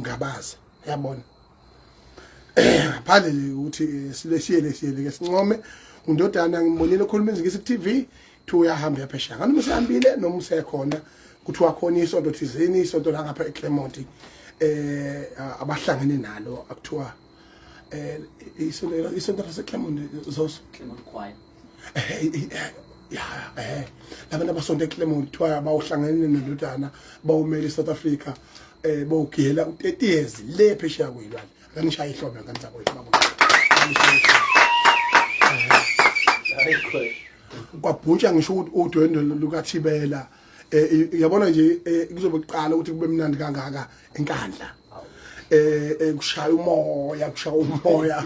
Ngabaza yabona phale ukuthi sileshiyele ke sincome undodana ngibonile ekhuluma izingisi TV thi uyahamba yaphesha ngani umsehambile noma usekhona kuthi wakhona isonto thizeni isonto la ngapha eClermont abahlangene nalo akuthiwa isonto laseClermont zos Clermont Choir labantu abasonto eClermont kuthiwa abawuhlangene nendodana bawumele South Africa bawugela u30 years le phesha kwilwane nganishaya ihlombe ngantsabo yibabo kwabhuntsha ngisho ukuthi udwendwe lukaThibela yabona nje kuzobe kuqala ukuthi kube mnandi kangaka enkandla kushaya umoya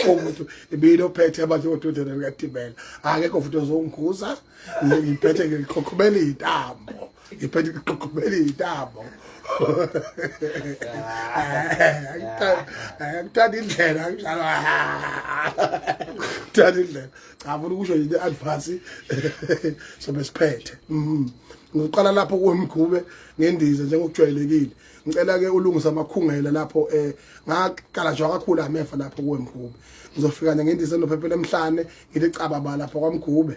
umuntu ebilo phethe abantu ododana lukaThibela akekho futhi ozongikhuzza ngiphethe ngikhokhobela izintambo ngithanda indlela ngicabula ukusho nje advance sobe siphethe ngiqala lapho kuwemkhube ngendiza njengokujwayelekile ngicela ke ulungisa amakhungela lapho ngaqala nje kakhulu amefa lapho kuwemkhube ngizofika ngendiza enophephela emhlane ngithi cababa lapho kwaMkhube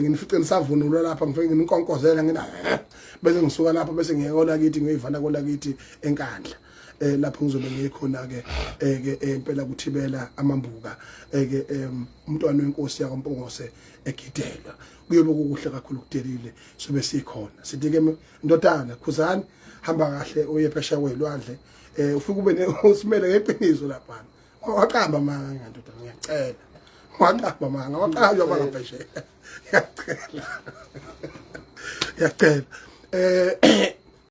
nginifice nisavunulwa lapha ngifike nginkonkozela ngina bese ngisuka lapha bese ngiyekola kithi ngiyivala kola kithi enkandla lapho ngizobe ngikhona ke impela kuThibela amambuka umntwana wenkosi yakwaMpongose egidelwa kuyobe kukuhle kakhulu kudelile sobe sikhona sithi ke ndodana khuzani hamba kahle uye phesha kwelwandle ufike ube usimele ngeqiniso lapha waqamba manga ndodana ngiyacela waqamba manga waqajwa bangaphesheya yacela